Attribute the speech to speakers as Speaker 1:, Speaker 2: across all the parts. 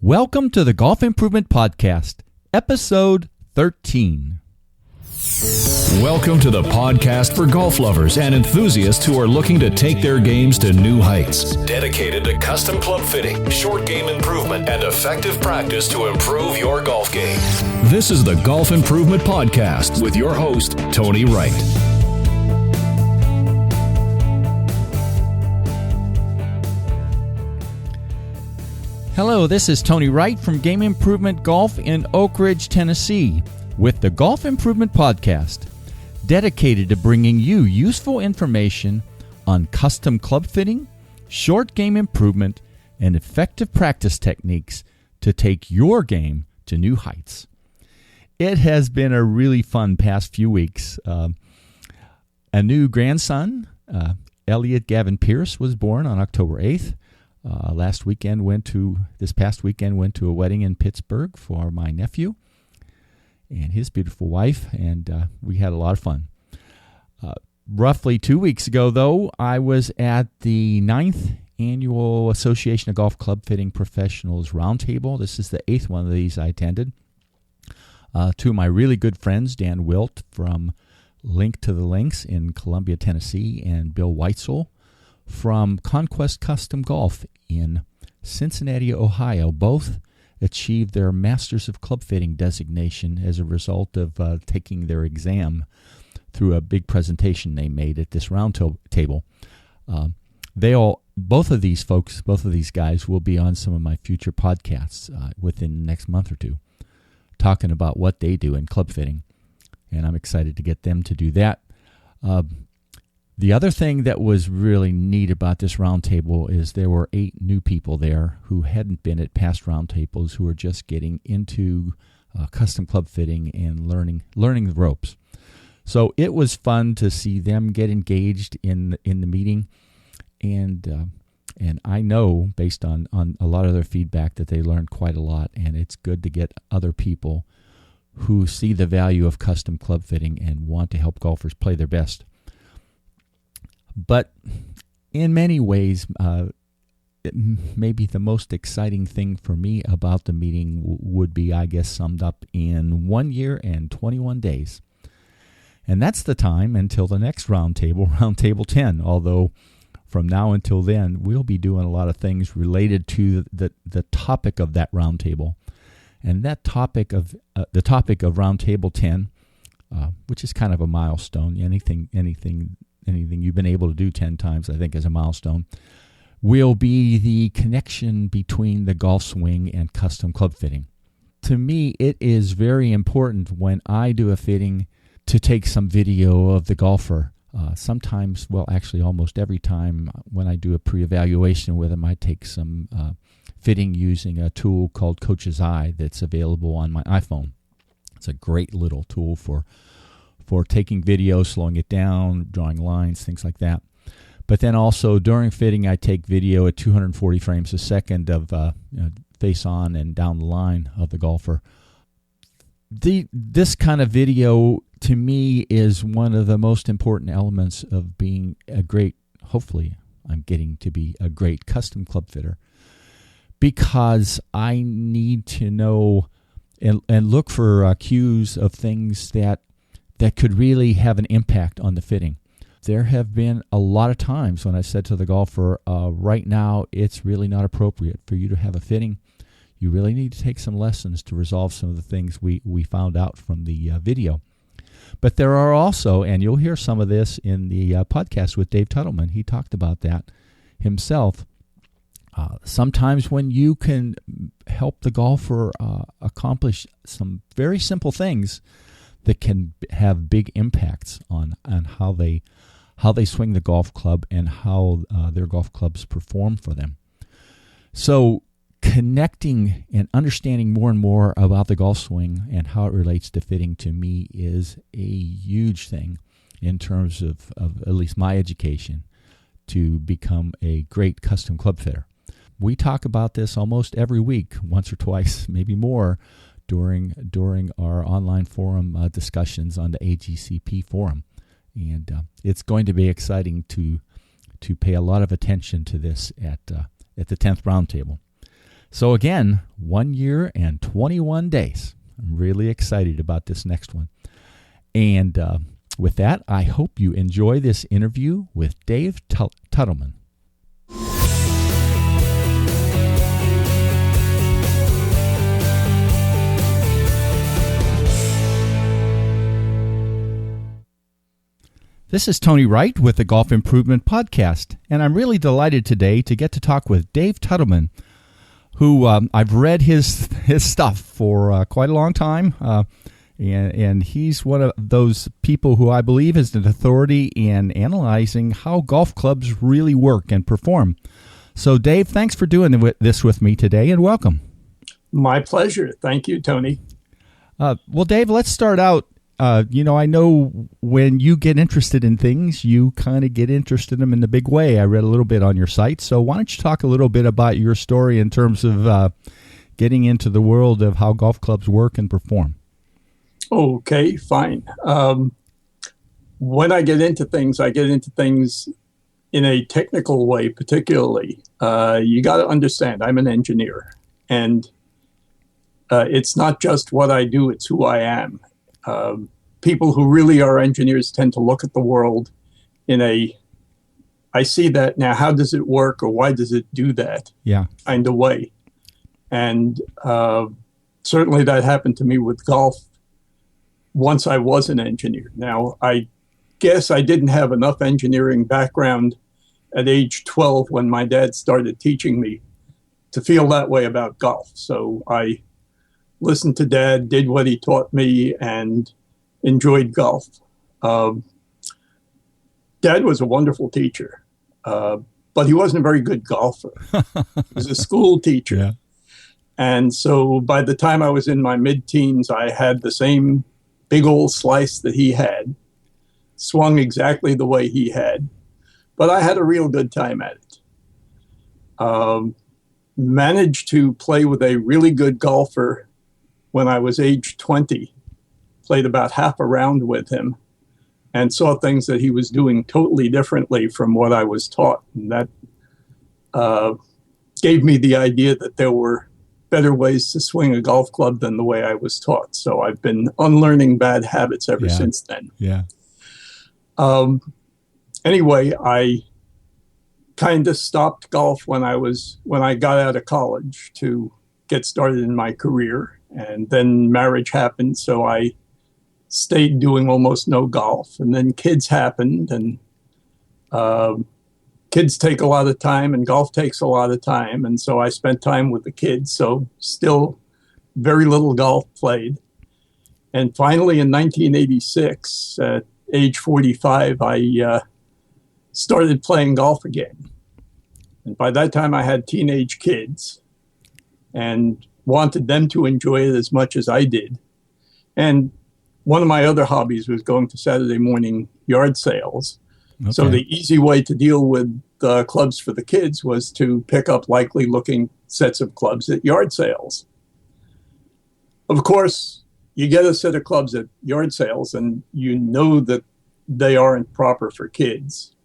Speaker 1: Welcome to the Golf Improvement Podcast, Episode 13.
Speaker 2: Welcome to the podcast for golf lovers and enthusiasts who are looking to take their games to new heights. Dedicated to custom club fitting, short game improvement, and effective practice to improve your golf game. This is the Golf Improvement Podcast with your host, Tony Wright.
Speaker 1: Hello, this is Tony Wright from Game Improvement Golf in Oak Ridge, Tennessee, with the Golf Improvement Podcast, dedicated to bringing you useful information on custom club fitting, short game improvement, and effective practice techniques to take your game to new heights. It has been a really fun past few weeks. A new grandson, Elliot Gavin Pierce, was born on October 8th. This past weekend went to a wedding in Pittsburgh for my nephew and his beautiful wife, and we had a lot of fun. Roughly 2 weeks ago, though, I was at the 9th Annual Association of Golf Club Fitting Professionals Roundtable. This is the 8th one of these I attended. Two of my really good friends, Dan Wilt from Link to the Links in Columbia, Tennessee, and Bill Weitzel from Conquest Custom Golf in Cincinnati, Ohio, both achieved their Masters of Club Fitting designation as a result of taking their exam through a big presentation they made at this round table. Both of these guys will be on some of my future podcasts within the next month or two, talking about what they do in club fitting, and I'm excited to get them to do that. The other thing that was really neat about this roundtable is there were 8 new people there who hadn't been at past roundtables, who were just getting into custom club fitting and learning the ropes. So it was fun to see them get engaged in the meeting, and I know based on a lot of their feedback that they learned quite a lot, and it's good to get other people who see the value of custom club fitting and want to help golfers play their best. But in many ways, maybe the most exciting thing for me about the meeting would be, I guess, summed up in 1 year and 21 days. And that's the time until the next roundtable, Roundtable 10, although from now until then, we'll be doing a lot of things related to the topic of that roundtable. And that topic of the topic of Roundtable 10, which is kind of a milestone, anything you've been able to do 10 times, I think, is a milestone, will be the connection between the golf swing and custom club fitting. To me, it is very important when I do a fitting to take some video of the golfer. Sometimes, well, actually almost every time when I do a pre-evaluation with them, I take some fitting using a tool called Coach's Eye that's available on my iPhone. It's a great little tool for taking video, slowing it down, drawing lines, things like that. But then also during fitting, I take video at 240 frames a second of face on and down the line of the golfer. This kind of video, to me, is one of the most important elements of being hopefully I'm getting to be a great custom club fitter, because I need to know and look for cues of things that could really have an impact on the fitting. There have been a lot of times when I said to the golfer, right now it's really not appropriate for you to have a fitting. You really need to take some lessons to resolve some of the things we found out from the video. But there are also, and you'll hear some of this in the podcast with Dave Tutleman, he talked about that himself, sometimes when you can help the golfer accomplish some very simple things that can have big impacts on how they swing the golf club and how their golf clubs perform for them. So connecting and understanding more and more about the golf swing and how it relates to fitting, to me, is a huge thing in terms of at least my education to become a great custom club fitter. We talk about this almost every week, once or twice, maybe more, during our online forum discussions on the AGCP forum. And it's going to be exciting to pay a lot of attention to this at the 10th roundtable. So again, 1 year and 21 days. I'm really excited about this next one. And with that, I hope you enjoy this interview with Dave Tutleman. This is Tony Wright with the Golf Improvement Podcast, and I'm really delighted today to get to talk with Dave Tutleman, who I've read his stuff for quite a long time, and he's one of those people who I believe is an authority in analyzing how golf clubs really work and perform. So, Dave, thanks for doing this with me today, and welcome.
Speaker 3: My pleasure. Thank you, Tony.
Speaker 1: Well, Dave, let's start out. I know when you get interested in things, you kind of get interested in them in the big way. I read a little bit on your site. So why don't you talk a little bit about your story in terms of getting into the world of how golf clubs work and perform?
Speaker 3: Okay, fine. When I get into things in a technical way, particularly. You got to understand, I'm an engineer. And it's not just what I do, it's who I am. People who really are engineers tend to look at the world I see that now, how does it work or why does it do that kind of way? And certainly that happened to me with golf once I was an engineer. Now, I guess I didn't have enough engineering background at age 12 when my dad started teaching me to feel that way about golf. So I listened to Dad, did what he taught me, and enjoyed golf. Dad was a wonderful teacher, but he wasn't a very good golfer. He was a school teacher.
Speaker 1: Yeah.
Speaker 3: And so by the time I was in my mid-teens, I had the same big old slice that he had, swung exactly the way he had, but I had a real good time at it. Managed to play with a really good golfer when I was age 20, played about half a round with him and saw things that he was doing totally differently from what I was taught. And that gave me the idea that there were better ways to swing a golf club than the way I was taught. So I've been unlearning bad habits ever since then.
Speaker 1: Yeah.
Speaker 3: Anyway, I kind of stopped golf when I got out of college to get started in my career. And then marriage happened, so I stayed doing almost no golf. And then kids happened, and kids take a lot of time, and golf takes a lot of time. And so I spent time with the kids, so still very little golf played. And finally, in 1986, at age 45, I started playing golf again. And by that time, I had teenage kids and wanted them to enjoy it as much as I did. And one of my other hobbies was going to Saturday morning yard sales. Okay. So the easy way to deal with the clubs for the kids was to pick up likely looking sets of clubs at yard sales. Of course, you get a set of clubs at yard sales and you know that they aren't proper for kids.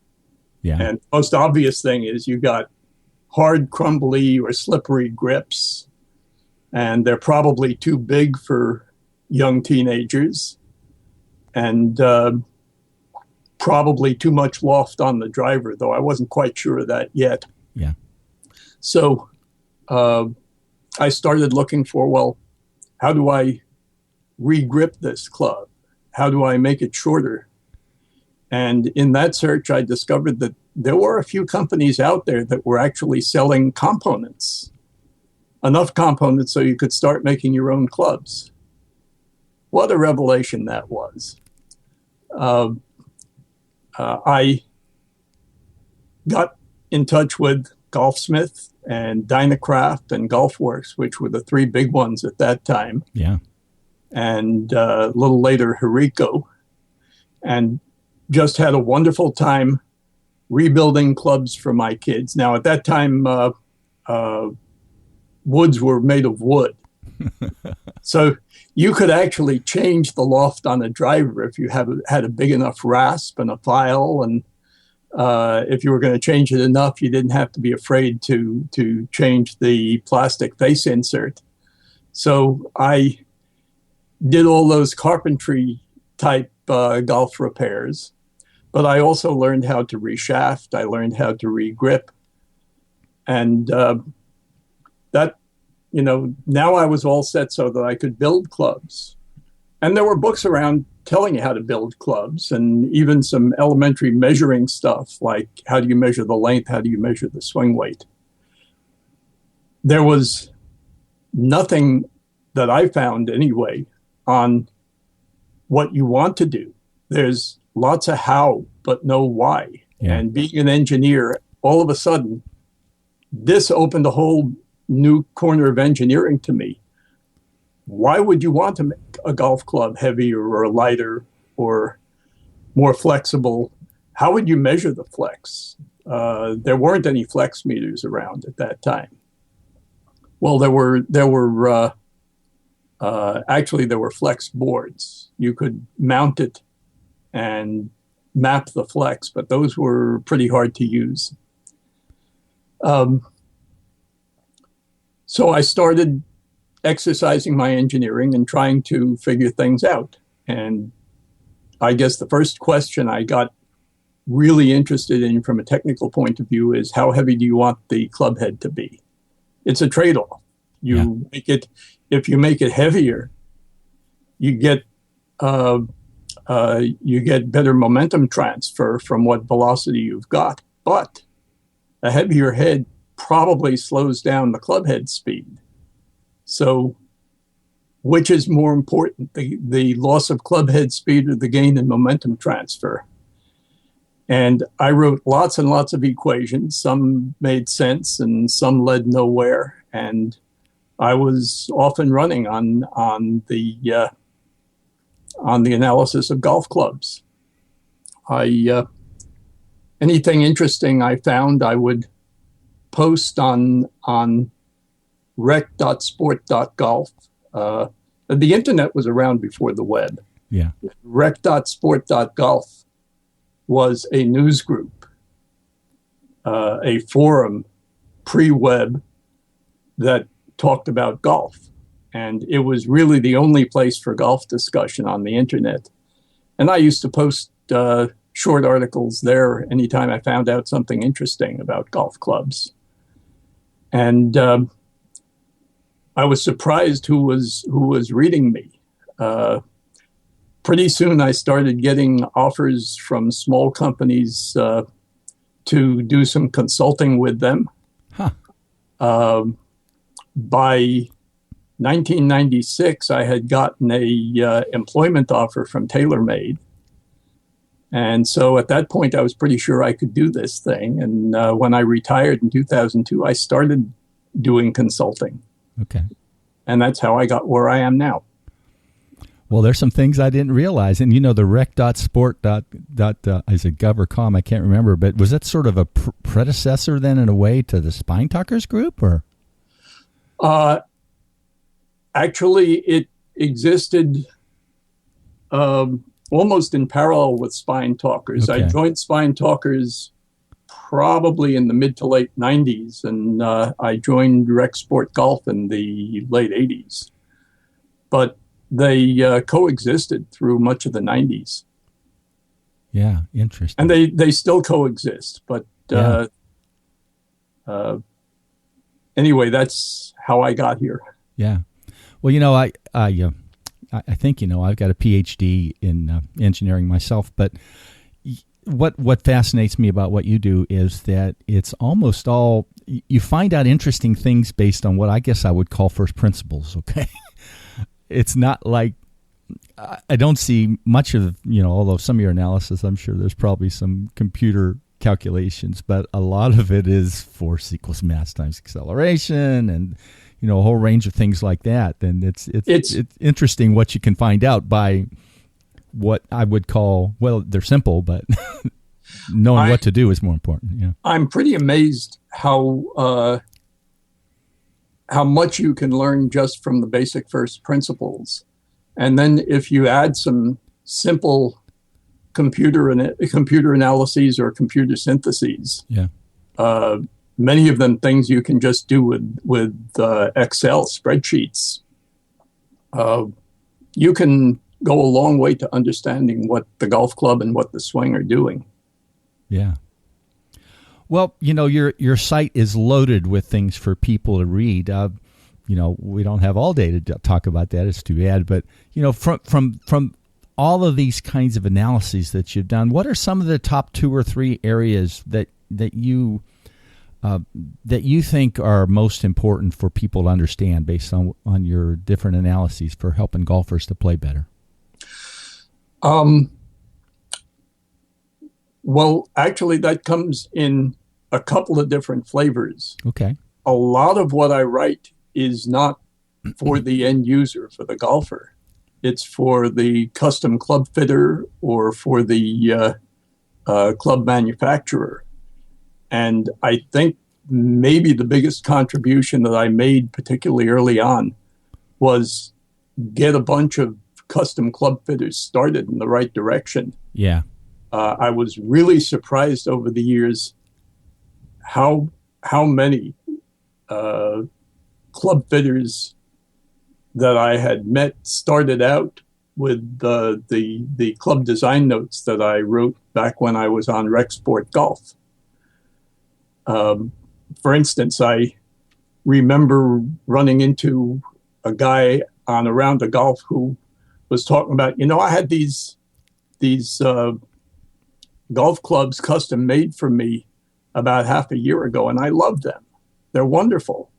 Speaker 1: Yeah.
Speaker 3: And the most obvious thing is you got hard, crumbly, or slippery grips, and they're probably too big for young teenagers, and probably too much loft on the driver, though I wasn't quite sure of that yet.
Speaker 1: Yeah.
Speaker 3: So I started looking for, well, how do I re-grip this club? How do I make it shorter? And in that search, I discovered that there were a few companies out there that were actually selling components, enough components so you could start making your own clubs. What a revelation that was. I got in touch with Golfsmith and Dynacraft and Golfworks, which were the three big ones at that time.
Speaker 1: Yeah.
Speaker 3: And a little later, Harico, and just had a wonderful time rebuilding clubs for my kids. Now, at that time, woods were made of wood. So you could actually change the loft on a driver if you had a big enough rasp and a file. And If you were going to change it enough, you didn't have to be afraid to change the plastic face insert. So I did all those carpentry type golf repairs, but I also learned how to reshaft. I learned how to regrip, and that, now I was all set so that I could build clubs. And there were books around telling you how to build clubs, and even some elementary measuring stuff, like how do you measure the length, how do you measure the swing weight. There was nothing that I found anyway on what you want to do. There's lots of how, but no why. Yeah. And being an engineer, all of a sudden, this opened a whole new corner of engineering to me. Why would you want to make a golf club heavier or lighter or more flexible? How would you measure the flex? There weren't any flex meters around at that time. Well, there were actually flex boards. You could mount it and map the flex, but those were pretty hard to use. So I started exercising my engineering and trying to figure things out. And I guess the first question I got really interested in from a technical point of view is, how heavy do you want the club head to be? It's a trade-off. If you make it heavier, you get better momentum transfer from what velocity you've got. But a heavier head probably slows down the club head speed. So which is more important, the loss of club head speed or the gain in momentum transfer? And I wrote lots and lots of equations. Some made sense and some led nowhere. And I was off and running on the analysis of golf clubs. Anything interesting I found, I would post on rec.sport.golf. The internet was around before the web.
Speaker 1: Yeah.
Speaker 3: Rec.sport.golf was a news group, a forum pre-web that talked about golf. And it was really the only place for golf discussion on the internet. And I used to post short articles there anytime I found out something interesting about golf clubs. And I was surprised who was reading me. Pretty soon I started getting offers from small companies to do some consulting with them.
Speaker 1: Huh.
Speaker 3: By 1996, I had gotten a employment offer from TaylorMade. And so at that point, I was pretty sure I could do this thing. And when I retired in 2002, I started doing consulting.
Speaker 1: Okay.
Speaker 3: And that's how I got where I am now.
Speaker 1: Well, there's some things I didn't realize. And, the rec.sport. Is it Gov or Com? I can't remember. But was that sort of a predecessor then in a way to the Spine Talkers group? Or?
Speaker 3: Actually, it existed almost in parallel with Spine Talkers.
Speaker 1: Okay.
Speaker 3: I joined Spine Talkers probably in the mid to late 90s, and I joined Rec Sport Golf in the late 80s. But they coexisted through much of the 90s.
Speaker 1: Yeah, interesting.
Speaker 3: And they still coexist. But anyway, that's how I got here.
Speaker 1: Yeah. Well, I think, I've got a PhD in engineering myself, but what fascinates me about what you do is that it's almost all, you find out interesting things based on what I guess I would call first principles, okay? It's not like, I don't see much of, although some of your analysis, I'm sure there's probably some computer calculations, but a lot of it is force equals mass times acceleration and, a whole range of things like that. And it's interesting what you can find out by what I would call, well, they're simple, but knowing what to do is more important. Yeah.
Speaker 3: I'm pretty amazed how much you can learn just from the basic first principles. And then if you add some simple computer analyses or computer syntheses.
Speaker 1: Yeah.
Speaker 3: Many of them things you can just do with Excel spreadsheets. You can go a long way to understanding what the golf club and what the swing are doing.
Speaker 1: Yeah. Well, your site is loaded with things for people to read. We don't have all day to talk about that. It's too bad. But from all of these kinds of analyses that you've done, what are some of the top 2 or 3 areas that you think are most important for people to understand based on your different analyses for helping golfers to play better?
Speaker 3: Well, actually, that comes in a couple of different flavors.
Speaker 1: Okay.
Speaker 3: A lot of what I write is not for the end user, for the golfer. It's for the custom club fitter or for the club manufacturer. And I think maybe the biggest contribution that I made, particularly early on, was get a bunch of custom club fitters started in the right direction.
Speaker 1: Yeah.
Speaker 3: I was really surprised over the years how many club fitters that I had met started out with the club design notes that I wrote back when I was on Rec Sport Golf. For instance, I remember running into a guy on a round of golf who was talking about, I had these golf clubs custom made for me about half a year ago, and I love them. They're wonderful.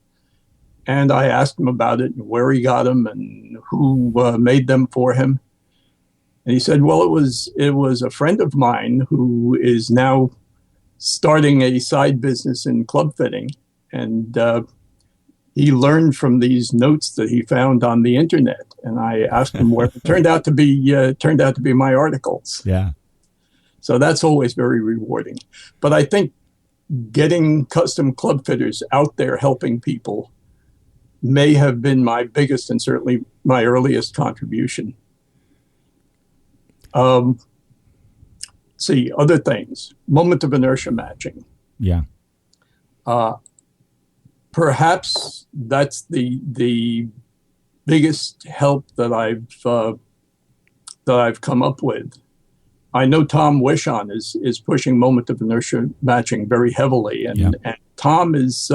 Speaker 3: And I asked him about it and where he got them and who made them for him. And he said, well, it was a friend of mine who is now starting a side business in club fitting. And he learned from these notes that he found on the internet. And I asked him where it turned out to be my articles.
Speaker 1: Yeah.
Speaker 3: So that's always very rewarding. But I think getting custom club fitters out there helping people may have been my biggest and certainly my earliest contribution. See, other things. Moment of inertia matching.
Speaker 1: Yeah.
Speaker 3: Perhaps that's the biggest help that I've come up with. I know Tom Wishon is pushing moment of inertia matching very heavily, and Tom is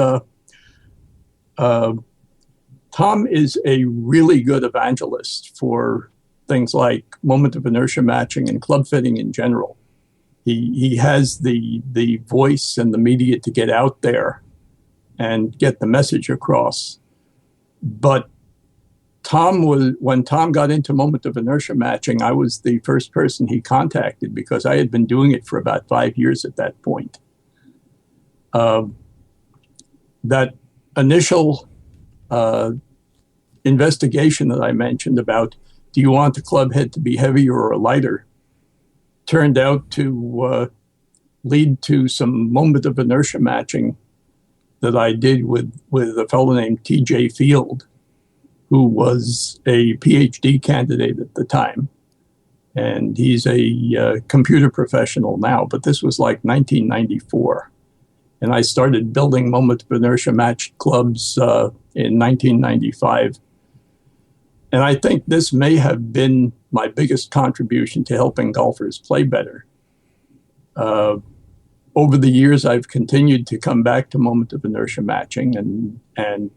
Speaker 3: a really good evangelist for things like moment of inertia matching and club fitting in general. He has the voice and the media to get out there and get the message across. But when Tom got into moment of inertia matching, I was the first person he contacted because I had been doing it for about 5 years at that point. That initial investigation that I mentioned about, do you want the club head to be heavier or lighter, turned out to lead to some moment of inertia matching that I did with a fellow named T.J. Field, who was a PhD candidate at the time. And he's a computer professional now, but this was like 1994. And I started building moment of inertia matched clubs in 1995. And I think this may have been my biggest contribution to helping golfers play better. Over the years, I've continued to come back to moment of inertia matching and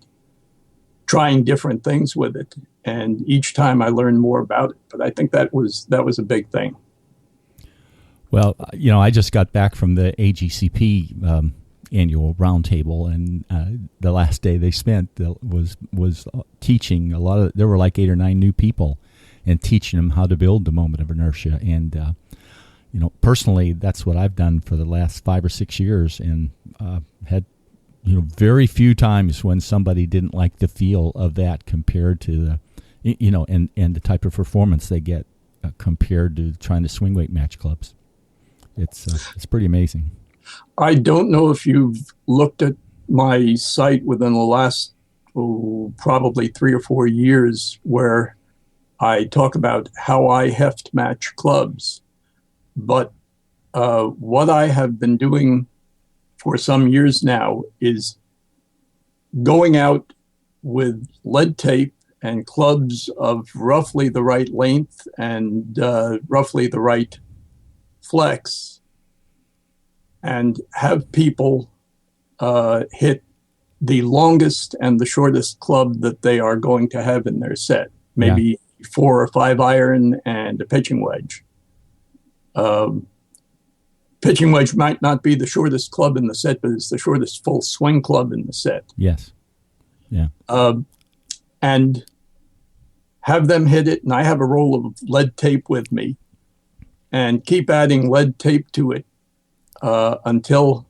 Speaker 3: trying different things with it. And each time I learn more about it. But I think that was a big thing.
Speaker 1: Well, I just got back from the AGCP annual roundtable, and the last day they spent was teaching a lot of. There were like 8 or 9 new people, and teaching them how to build the moment of inertia. And personally, that's what I've done for the last 5 or 6 years, and had very few times when somebody didn't like the feel of that compared to the, and the type of performance they get compared to trying to swing weight match clubs. It's pretty amazing.
Speaker 3: I don't know if you've looked at my site within the last probably 3 or 4 years where I talk about how I heft match clubs. But what I have been doing for some years now is going out with lead tape and clubs of roughly the right length and roughly the right flex, and have people hit the longest and the shortest club that they are going to have in their set, maybe 4 or 5 iron and a pitching wedge. Pitching wedge might not be the shortest club in the set, but it's the shortest full swing club in the set.
Speaker 1: Yes. Yeah.
Speaker 3: And have them hit it, and I have a roll of lead tape with me, and keep adding lead tape to it until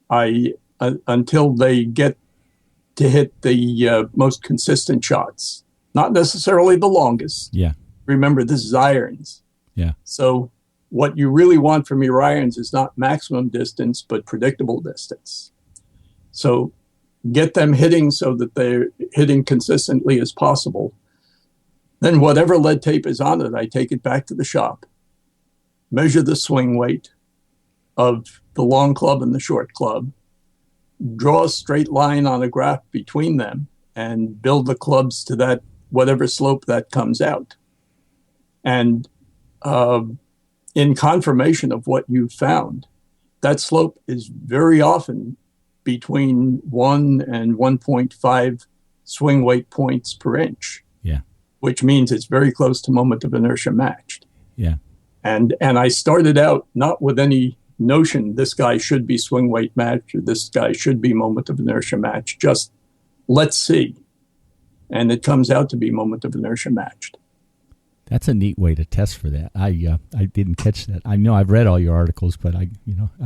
Speaker 3: they get to hit the most consistent shots. Not necessarily the longest.
Speaker 1: Yeah.
Speaker 3: Remember, this is irons.
Speaker 1: Yeah.
Speaker 3: So what you really want from your irons is not maximum distance, but predictable distance. So get them hitting so that they're hitting consistently as possible. Then whatever lead tape is on it, I take it back to the shop, measure the swing weight of the long club and the short club, draw a straight line on a graph between them, and build the clubs to that, whatever slope that comes out. And in confirmation of what you've found, that slope is very often between 1 and 1.5 swing weight points per inch.
Speaker 1: Yeah.
Speaker 3: Which means it's very close to moment of inertia matched.
Speaker 1: Yeah.
Speaker 3: And I started out not with any notion this guy should be swing weight matched or this guy should be moment of inertia matched. Just let's see. And it comes out to be moment of inertia matched.
Speaker 1: That's a neat way to test for that. I didn't catch that. I know I've read all your articles, but I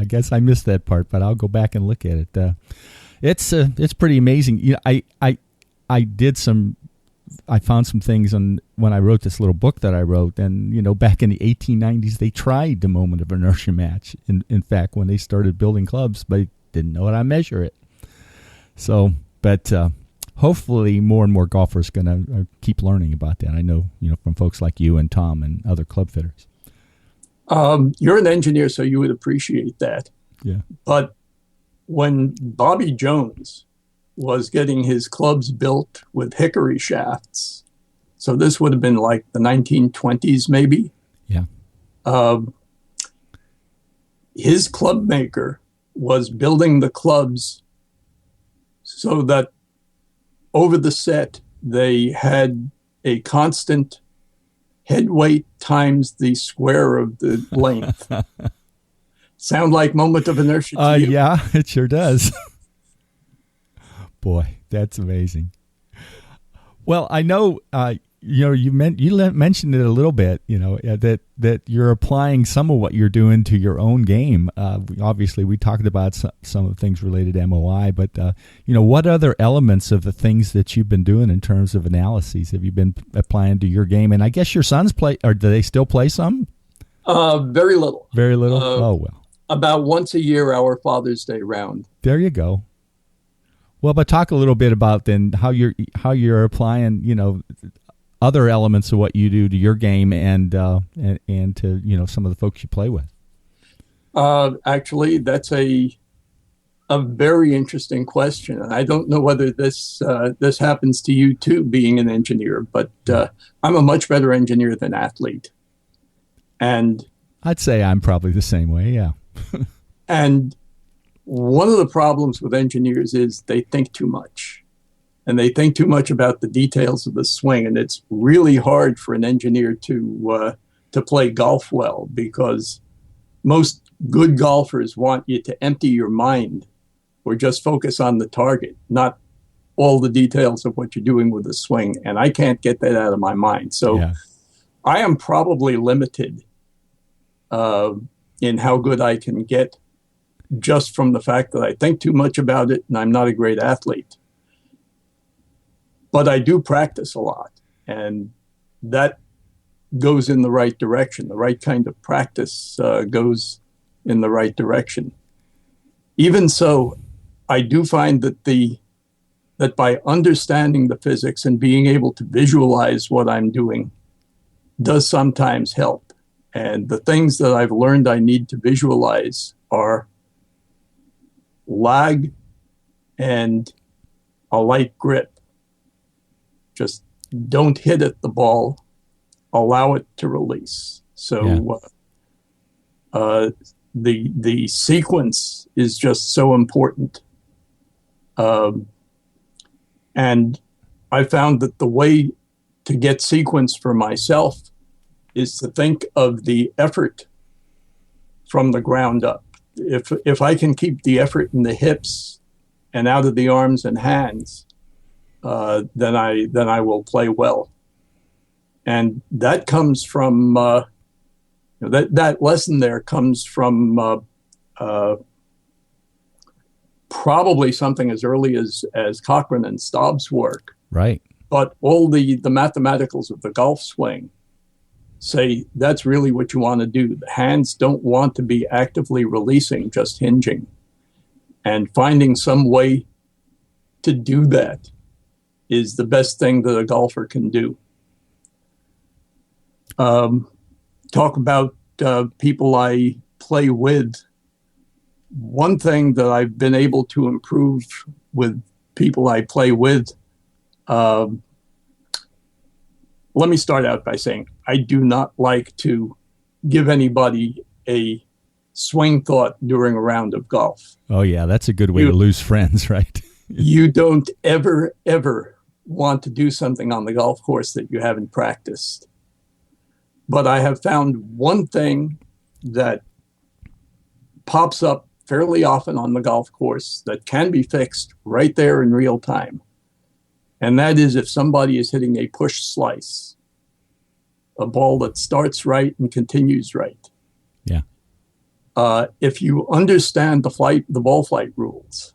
Speaker 1: guess I missed that part. But I'll go back and look at it. It's pretty amazing. You know, I found some things when I wrote this little book that I wrote, and back in the 1890s they tried the moment of inertia match. In fact, when they started building clubs, but they didn't know how to measure it. So, but hopefully more and more golfers going to keep learning about that. I know, from folks like you and Tom and other club fitters.
Speaker 3: You're an engineer, so you would appreciate that.
Speaker 1: Yeah.
Speaker 3: But when Bobby Jones was getting his clubs built with hickory shafts, so this would have been like the 1920s maybe.
Speaker 1: Yeah.
Speaker 3: His club maker was building the clubs so that over the set, they had a constant head weight times the square of the length. Sound like moment of inertia to you?
Speaker 1: Yeah, it sure does. Boy, that's amazing. Well, I know, you mentioned it a little bit, that you're applying some of what you're doing to your own game. Obviously, we talked about some of the things related to MOI, but, what other elements of the things that you've been doing in terms of analyses have you been applying to your game? And I guess your sons play, or do they still play some?
Speaker 3: Very little.
Speaker 1: Very little? Oh, well.
Speaker 3: About once a year, our Father's Day round.
Speaker 1: There you go. Well, but talk a little bit about then how you're applying, other elements of what you do to your game and to some of the folks you play with.
Speaker 3: Actually, that's a very interesting question, and I don't know whether this happens to you too, being an engineer. But I'm a much better engineer than athlete, and
Speaker 1: I'd say I'm probably the same way. Yeah.
Speaker 3: And one of the problems with engineers is they think too much. And they think too much about the details of the swing. And it's really hard for an engineer to play golf well, because most good golfers want you to empty your mind or just focus on the target, not all the details of what you're doing with the swing. And I can't get that out of my mind. So yeah. I am probably limited in how good I can get just from the fact that I think too much about it and I'm not a great athlete. But I do practice a lot, and that goes in the right direction. The right kind of practice goes in the right direction. Even so, I do find that by understanding the physics and being able to visualize what I'm doing does sometimes help. And the things that I've learned I need to visualize are lag and a light grip. Just don't hit at the ball, allow it to release. So the sequence is just so important. And I found that the way to get sequence for myself is to think of the effort from the ground up. If I can keep the effort in the hips and out of the arms and hands, then I will play well. And that comes from that lesson there comes from probably something as early as Cochran and Staub's work.
Speaker 1: Right.
Speaker 3: But all the mathematicals of the golf swing say that's really what you want to do. The hands don't want to be actively releasing, just hinging. And finding some way to do that is the best thing that a golfer can do. Talk about people I play with. One thing that I've been able to improve with people I play with, let me start out by saying I do not like to give anybody a swing thought during a round of golf.
Speaker 1: Oh, yeah, that's a good way to lose friends, right?
Speaker 3: You don't ever want to do something on the golf course that you haven't practiced. But I have found one thing that pops up fairly often on the golf course that can be fixed right there in real time. And that is if somebody is hitting a push slice, a ball that starts right and continues right.
Speaker 1: Yeah.
Speaker 3: If you understand the ball flight rules,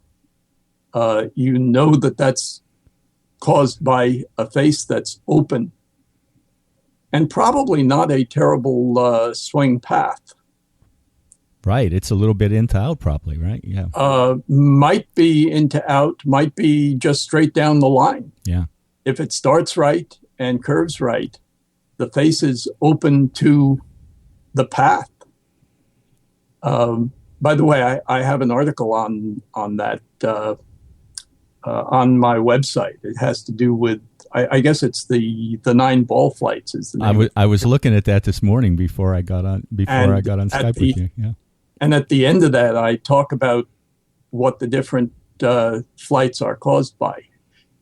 Speaker 3: you know that that's caused by a face that's open and probably not a terrible swing path.
Speaker 1: Right. It's a little bit into out probably, right? Yeah.
Speaker 3: Might be into out, might be just straight down the line.
Speaker 1: Yeah.
Speaker 3: If it starts right and curves right, the face is open to the path. By the way, I have an article on that on my website. It has to do with, I guess it's the 9 ball flights is the name.
Speaker 1: I was looking at that this morning before I got on Skype with you. Yeah.
Speaker 3: And at the end of that, I talk about what the different flights are caused by.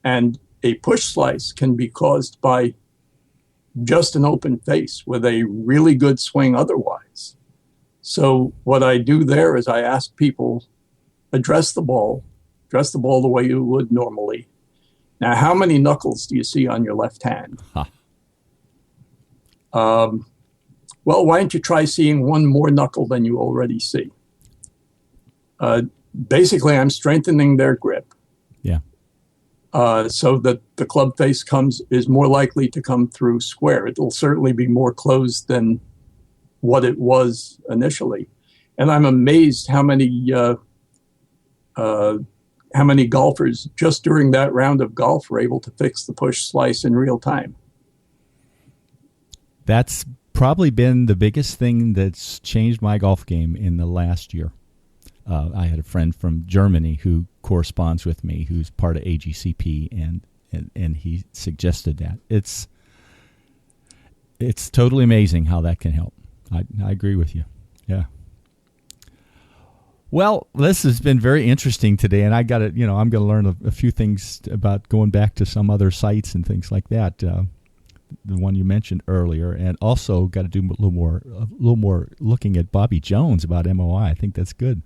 Speaker 3: And a push slice can be caused by just an open face with a really good swing otherwise. So what I do there is I ask people, address the ball the way you would normally. Now, how many knuckles do you see on your left hand?
Speaker 1: Huh.
Speaker 3: Well, why don't you try seeing one more knuckle than you already see? Basically, I'm strengthening their grip.
Speaker 1: Yeah.
Speaker 3: So that the club face is more likely to come through square. It'll certainly be more closed than what it was initially. And I'm amazed how many golfers just during that round of golf were able to fix the push slice in real time.
Speaker 1: That's probably been the biggest thing that's changed my golf game in the last year. I had a friend from Germany who corresponds with me, who's part of AGCP, and he suggested that. It's totally amazing how that can help. I agree with you. Yeah. Well, this has been very interesting today, and I'm going to learn a few things about going back to some other sites and things like that. The one you mentioned earlier, and also got to do a little more looking at Bobby Jones about MOI. I think that's good.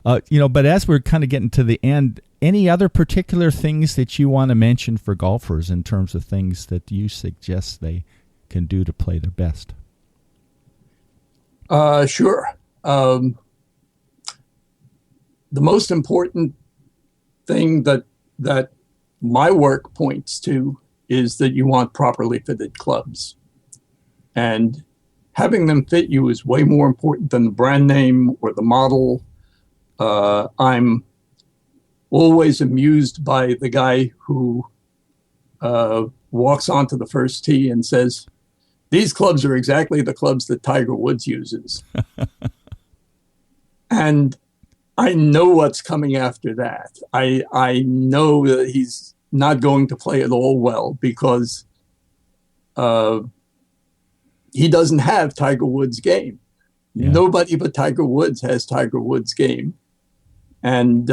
Speaker 1: But as we're kind of getting to the end, any other particular things that you want to mention for golfers in terms of things that you suggest they can do to play their best?
Speaker 3: Sure. The most important thing that my work points to is that you want properly fitted clubs. And having them fit you is way more important than the brand name or the model. I'm always amused by the guy who walks onto the first tee and says, These clubs are exactly the clubs that Tiger Woods uses. And I know what's coming after that. I know that he's not going to play it all well because he doesn't have Tiger Woods' game. Yeah. Nobody but Tiger Woods has Tiger Woods' game. And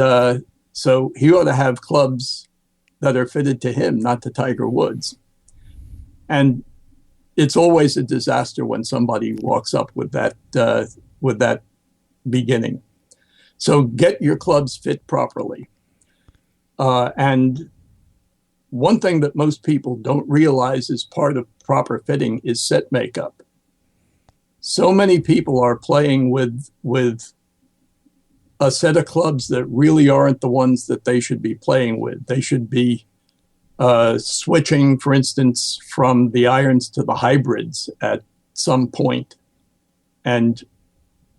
Speaker 3: so he ought to have clubs that are fitted to him, not to Tiger Woods. And it's always a disaster when somebody walks up with that beginning. So get your clubs fit properly. And one thing that most people don't realize is part of proper fitting is set makeup. So many people are playing with a set of clubs that really aren't the ones that they should be playing with. They should be switching, for instance, from the irons to the hybrids at some point. And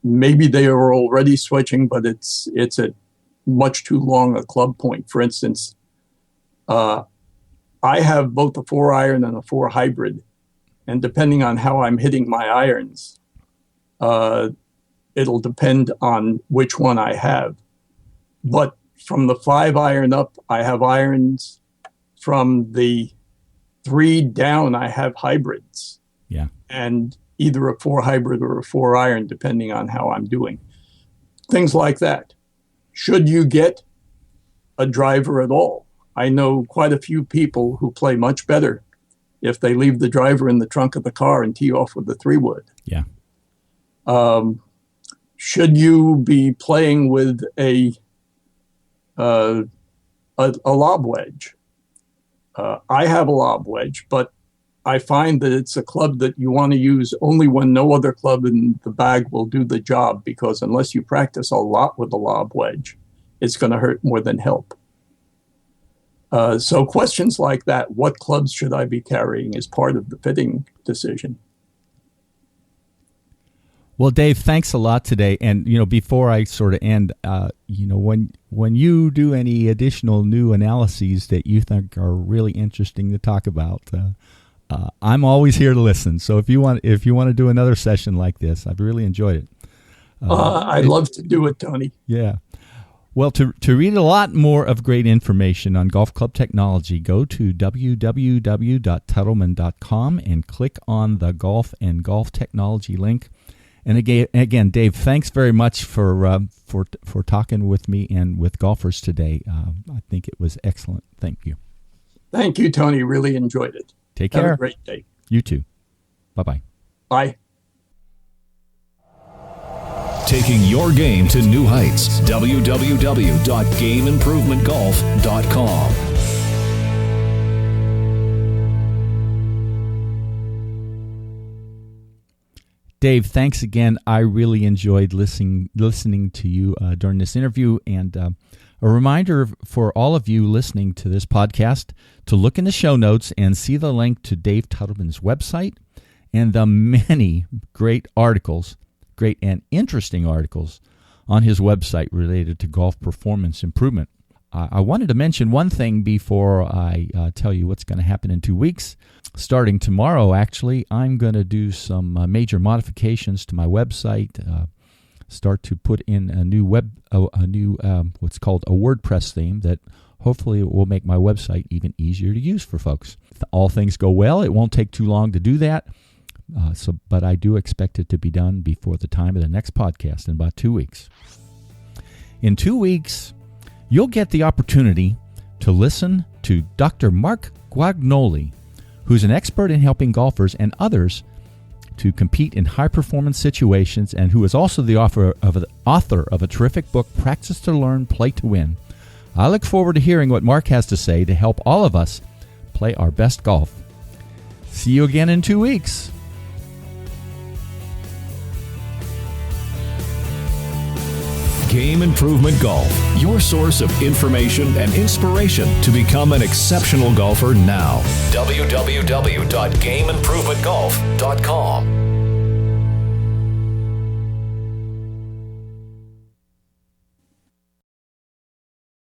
Speaker 3: maybe they are already switching, but it's at much too long a club point. For instance, I have both a 4-iron and a 4 hybrid. And depending on how I'm hitting my irons, it'll depend on which one I have. But from the 5-iron up, I have irons. From the 3 down, I have hybrids.
Speaker 1: Yeah.
Speaker 3: And either a 4 hybrid or a 4-iron, depending on how I'm doing. Things like that. Should you get a driver at all? I know quite a few people who play much better if they leave the driver in the trunk of the car and tee off with the 3-wood.
Speaker 1: Yeah.
Speaker 3: Should you be playing with a lob wedge? I have a lob wedge, but I find that it's a club that you want to use only when no other club in the bag will do the job, because unless you practice a lot with the lob wedge, it's going to hurt more than help. So questions like that, what clubs should I be carrying, is part of the fitting decision.
Speaker 1: Well, Dave, thanks a lot today. And, before I sort of end, when you do any additional new analyses that you think are really interesting to talk about, I'm always here to listen. So if you want to do another session like this, I've really enjoyed it.
Speaker 3: I'd love to do it, Tony.
Speaker 1: Yeah. Well, to read a lot more of great information on golf club technology, go to www.tutleman.com and click on the golf and golf technology link. And again, Dave, thanks very much for talking with me and with golfers today. I think it was excellent. Thank you.
Speaker 3: Thank you, Tony. Really enjoyed it.
Speaker 1: Take care.
Speaker 3: Have a great day.
Speaker 1: You too. Bye-bye.
Speaker 3: Bye.
Speaker 2: Taking your game to new heights. www.gameimprovementgolf.com.
Speaker 1: Dave, thanks again. I really enjoyed listening to you during this interview. And a reminder for all of you listening to this podcast to look in the show notes and see the link to Dave Tutleman's website and the many great and interesting articles on his website related to golf performance improvement. I wanted to mention one thing before I tell you what's going to happen in 2 weeks. Starting tomorrow, actually, I'm going to do some major modifications to my website. Start to put in a new what's called a WordPress theme that hopefully will make my website even easier to use for folks. If all things go well, it won't take too long to do that. But I do expect it to be done before the time of the next podcast in about 2 weeks. In 2 weeks, you'll get the opportunity to listen to Dr. Mark Guagnoli, who's an expert in helping golfers and others to compete in high-performance situations and who is also the author of a terrific book, Practice to Learn, Play to Win. I look forward to hearing what Mark has to say to help all of us play our best golf. See you again in 2 weeks.
Speaker 2: Game Improvement Golf, your source of information and inspiration to become an exceptional golfer now. www.gameimprovementgolf.com